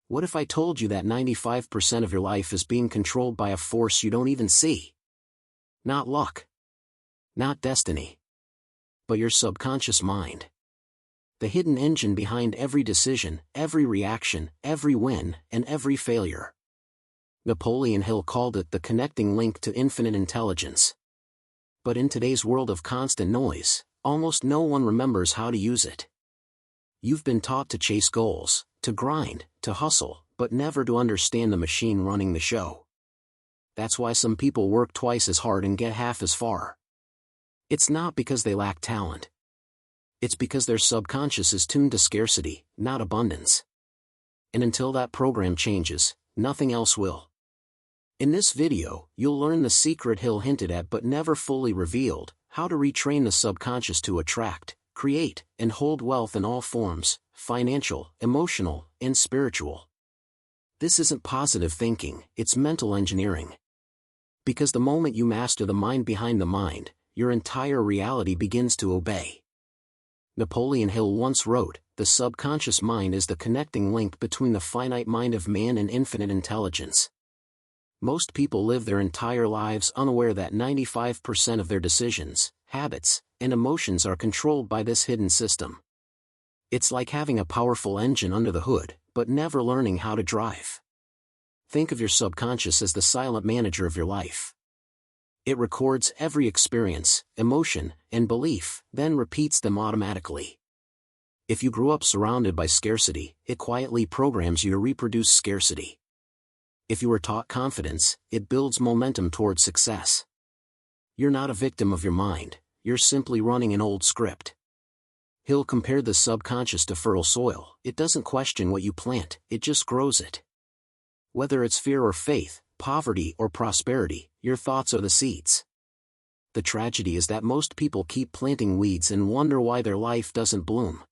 What if I told you that 95% of your life is being controlled by a force you don't even see? Not luck. Not destiny. But your subconscious mind. The hidden engine behind every decision, every reaction, every win, and every failure. Napoleon Hill called it the connecting link to infinite intelligence. But in today's world of constant noise, almost no one remembers how to use it. You've been taught to chase goals, to grind, to hustle, but never to understand the machine running the show. That's why some people work twice as hard and get half as far. It's not because they lack talent. It's because their subconscious is tuned to scarcity, not abundance. And until that program changes, nothing else will. In this video, you'll learn the secret Hill hinted at but never fully revealed: how to retrain the subconscious to attract, create, and hold wealth in all forms: financial, emotional, and spiritual. This isn't positive thinking, it's mental engineering. Because the moment you master the mind behind the mind, your entire reality begins to obey. Napoleon Hill once wrote, "The subconscious mind is the connecting link between the finite mind of man and infinite intelligence." Most people live their entire lives unaware that 95% of their decisions, habits, and emotions are controlled by this hidden system. It's like having a powerful engine under the hood, but never learning how to drive. Think of your subconscious as the silent manager of your life. It records every experience, emotion, and belief, then repeats them automatically. If you grew up surrounded by scarcity, it quietly programs you to reproduce scarcity. If you were taught confidence, it builds momentum toward success. You're not a victim of your mind, you're simply running an old script. Hill compared the subconscious to fertile soil. It doesn't question what you plant, it just grows it. Whether it's fear or faith, poverty or prosperity, your thoughts are the seeds. The tragedy is that most people keep planting weeds and wonder why their life doesn't bloom.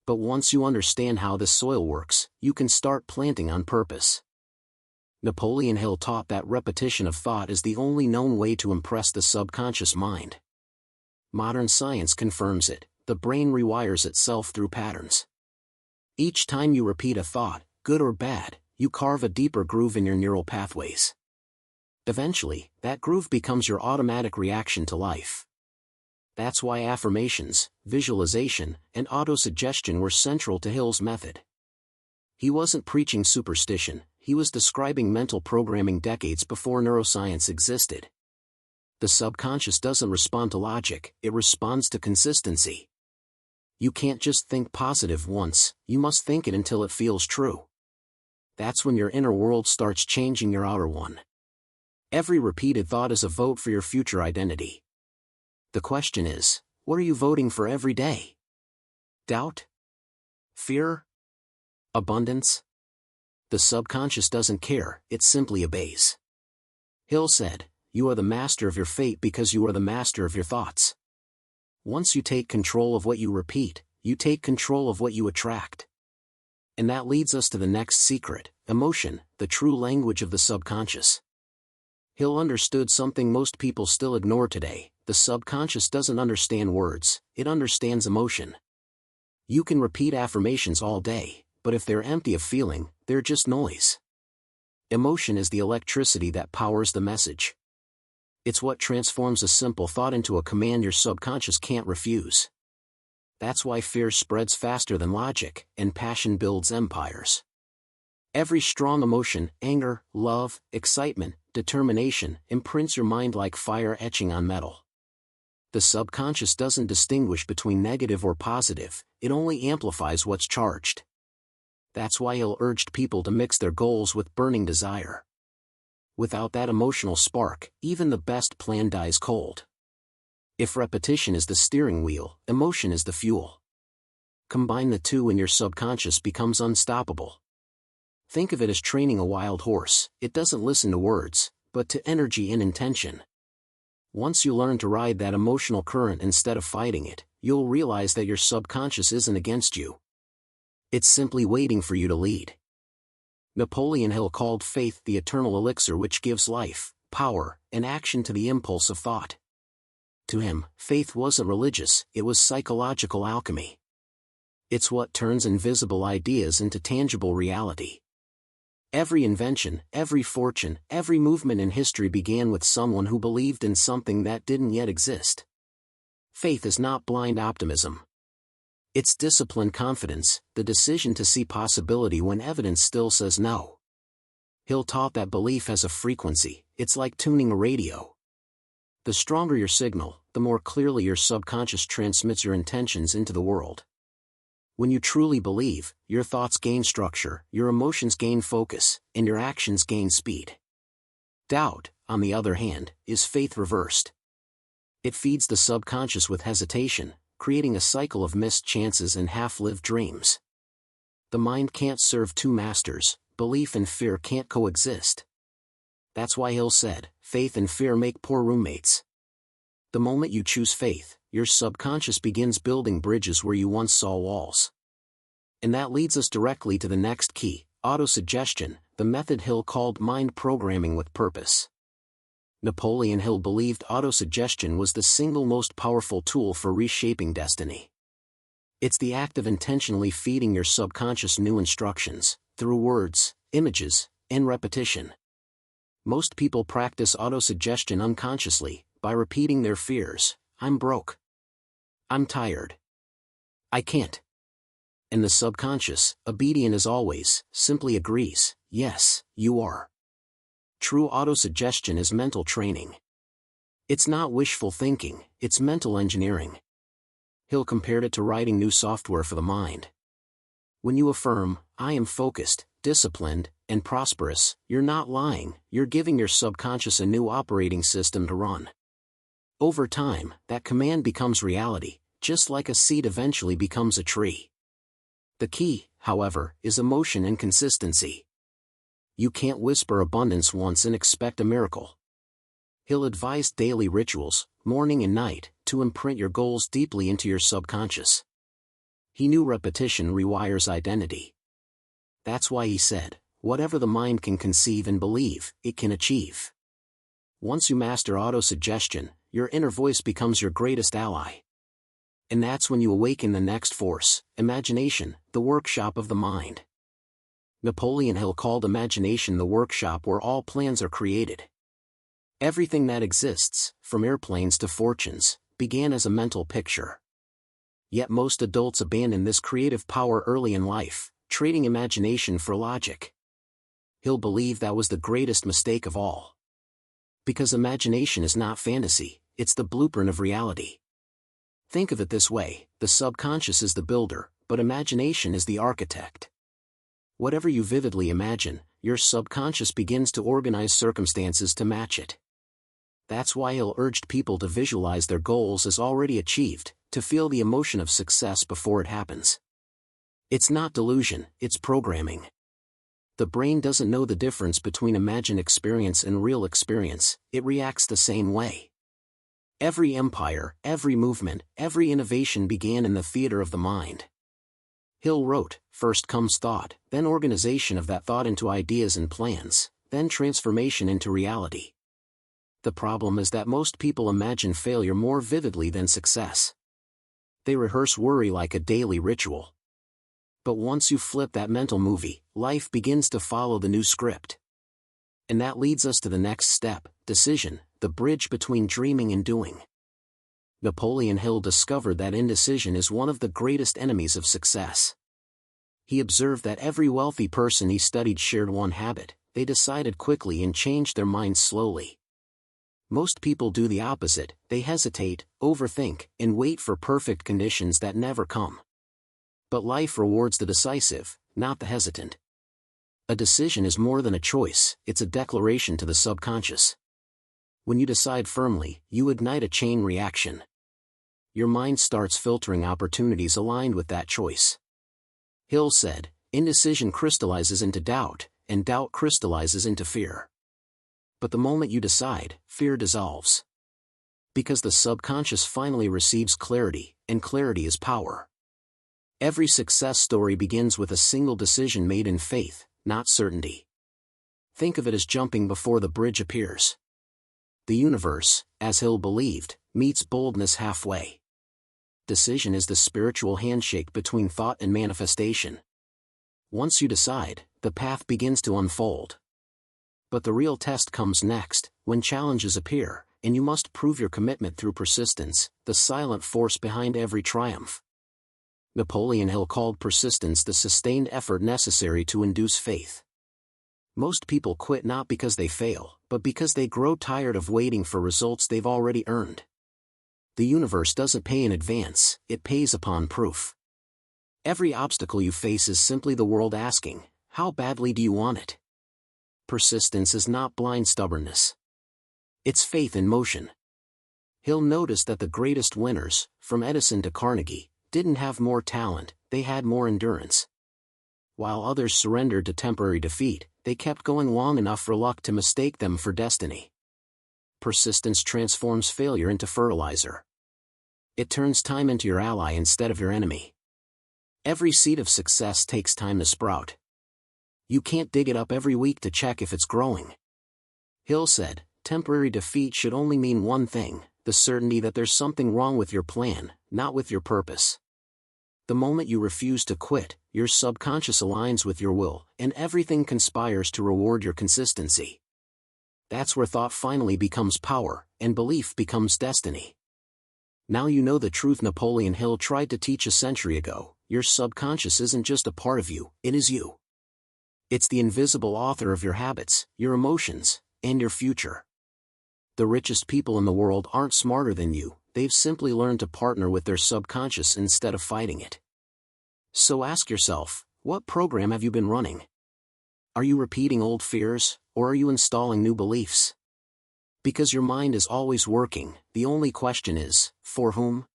But once you understand how this soil works, you can start planting on purpose. Napoleon Hill taught that repetition of thought is the only known way to impress the subconscious mind. Modern science confirms it: the brain rewires itself through patterns. Each time you repeat a thought, good or bad, you carve a deeper groove in your neural pathways. Eventually, that groove becomes your automatic reaction to life. That's why affirmations, visualization, and autosuggestion were central to Hill's method. He wasn't preaching superstition, he was describing mental programming decades before neuroscience existed. The subconscious doesn't respond to logic, it responds to consistency. You can't just think positive once, you must think it until it feels true. That's when your inner world starts changing your outer one. Every repeated thought is a vote for your future identity. The question is, what are you voting for every day? Doubt? Fear? Abundance? The subconscious doesn't care, it simply obeys. Hill said, "You are the master of your fate because you are the master of your thoughts." Once you take control of what you repeat, you take control of what you attract. And that leads us to the next secret: emotion, the true language of the subconscious. Hill understood something most people still ignore today: the subconscious doesn't understand words, it understands emotion. You can repeat affirmations all day, but if they're empty of feeling, they're just noise. Emotion is the electricity that powers the message. It's what transforms a simple thought into a command your subconscious can't refuse. That's why fear spreads faster than logic, and passion builds empires. Every strong emotion, anger, love, excitement, determination, imprints your mind like fire etching on metal. The subconscious doesn't distinguish between negative or positive, it only amplifies what's charged. That's why Hill urged people to mix their goals with burning desire. Without that emotional spark, even the best plan dies cold. If repetition is the steering wheel, emotion is the fuel. Combine the two and your subconscious becomes unstoppable. Think of it as training a wild horse. It doesn't listen to words, but to energy and intention. Once you learn to ride that emotional current instead of fighting it, you'll realize that your subconscious isn't against you. It's simply waiting for you to lead. Napoleon Hill called faith the eternal elixir which gives life, power, and action to the impulse of thought. To him, faith wasn't religious, it was psychological alchemy. It's what turns invisible ideas into tangible reality. Every invention, every fortune, every movement in history began with someone who believed in something that didn't yet exist. Faith is not blind optimism. It's disciplined confidence, the decision to see possibility when evidence still says no. Hill taught that belief has a frequency. It's like tuning a radio. The stronger your signal, the more clearly your subconscious transmits your intentions into the world. When you truly believe, your thoughts gain structure, your emotions gain focus, and your actions gain speed. Doubt, on the other hand, is faith reversed. It feeds the subconscious with hesitation, creating a cycle of missed chances and half-lived dreams. The mind can't serve two masters, belief and fear can't coexist. That's why Hill said, faith and fear make poor roommates. The moment you choose faith, your subconscious begins building bridges where you once saw walls. And that leads us directly to the next key, autosuggestion, the method Hill called mind programming with purpose. Napoleon Hill believed autosuggestion was the single most powerful tool for reshaping destiny. It's the act of intentionally feeding your subconscious new instructions, through words, images, and repetition. Most people practice autosuggestion unconsciously, by repeating their fears. I'm broke. I'm tired. I can't. And the subconscious, obedient as always, simply agrees, yes, you are. True autosuggestion is mental training. It's not wishful thinking, it's mental engineering. Hill compared it to writing new software for the mind. When you affirm, I am focused, disciplined, and prosperous, you're not lying, you're giving your subconscious a new operating system to run. Over time, that command becomes reality, just like a seed eventually becomes a tree. The key, however, is emotion and consistency. You can't whisper abundance once and expect a miracle. Hill advised daily rituals, morning and night, to imprint your goals deeply into your subconscious. He knew repetition rewires identity. That's why he said, whatever the mind can conceive and believe, it can achieve. Once you master autosuggestion, your inner voice becomes your greatest ally. And that's when you awaken the next force, imagination, the workshop of the mind. Napoleon Hill called imagination the workshop where all plans are created. Everything that exists, from airplanes to fortunes, began as a mental picture. Yet most adults abandon this creative power early in life, trading imagination for logic. Hill believed that was the greatest mistake of all. Because imagination is not fantasy, it's the blueprint of reality. Think of it this way, the subconscious is the builder, but imagination is the architect. Whatever you vividly imagine, your subconscious begins to organize circumstances to match it. That's why Hill urged people to visualize their goals as already achieved, to feel the emotion of success before it happens. It's not delusion, it's programming. The brain doesn't know the difference between imagined experience and real experience, it reacts the same way. Every empire, every movement, every innovation began in the theater of the mind. Hill wrote, first comes thought, then organization of that thought into ideas and plans, then transformation into reality. The problem is that most people imagine failure more vividly than success. They rehearse worry like a daily ritual. But once you flip that mental movie, life begins to follow the new script. And that leads us to the next step, decision, the bridge between dreaming and doing. Napoleon Hill discovered that indecision is one of the greatest enemies of success. He observed that every wealthy person he studied shared one habit: they decided quickly and changed their minds slowly. Most people do the opposite, they hesitate, overthink, and wait for perfect conditions that never come. But life rewards the decisive, not the hesitant. A decision is more than a choice, it's a declaration to the subconscious. When you decide firmly, you ignite a chain reaction. Your mind starts filtering opportunities aligned with that choice. Hill said, indecision crystallizes into doubt, and doubt crystallizes into fear. But the moment you decide, fear dissolves. Because the subconscious finally receives clarity, and clarity is power. Every success story begins with a single decision made in faith, not certainty. Think of it as jumping before the bridge appears. The universe, as Hill believed, meets boldness halfway. Decision is the spiritual handshake between thought and manifestation. Once you decide, the path begins to unfold. But the real test comes next, when challenges appear, and you must prove your commitment through persistence, the silent force behind every triumph. Napoleon Hill called persistence the sustained effort necessary to induce faith. Most people quit not because they fail, but because they grow tired of waiting for results they've already earned. The universe doesn't pay in advance, it pays upon proof. Every obstacle you face is simply the world asking, how badly do you want it? Persistence is not blind stubbornness. It's faith in motion. Hill noticed that the greatest winners, from Edison to Carnegie, didn't have more talent, they had more endurance. While others surrendered to temporary defeat, they kept going long enough for luck to mistake them for destiny. Persistence transforms failure into fertilizer. It turns time into your ally instead of your enemy. Every seed of success takes time to sprout. You can't dig it up every week to check if it's growing. Hill said, temporary defeat should only mean one thing, the certainty that there's something wrong with your plan, not with your purpose. The moment you refuse to quit, your subconscious aligns with your will, and everything conspires to reward your consistency. That's where thought finally becomes power, and belief becomes destiny. Now you know the truth Napoleon Hill tried to teach a century ago, your subconscious isn't just a part of you, it is you. It's the invisible author of your habits, your emotions, and your future. The richest people in the world aren't smarter than you, they've simply learned to partner with their subconscious instead of fighting it. So ask yourself, what program have you been running? Are you repeating old fears, or are you installing new beliefs? Because your mind is always working, the only question is, for whom?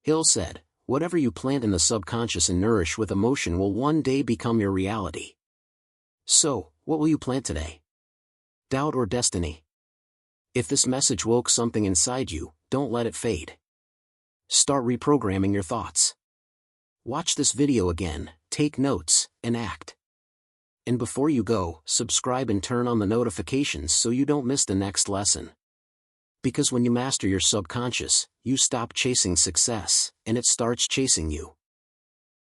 Hill said, whatever you plant in the subconscious and nourish with emotion will one day become your reality. So, what will you plant today? Doubt or destiny? If this message woke something inside you, don't let it fade. Start reprogramming your thoughts. Watch this video again, take notes, and act. And before you go, subscribe and turn on the notifications so you don't miss the next lesson. Because when you master your subconscious, you stop chasing success, and it starts chasing you.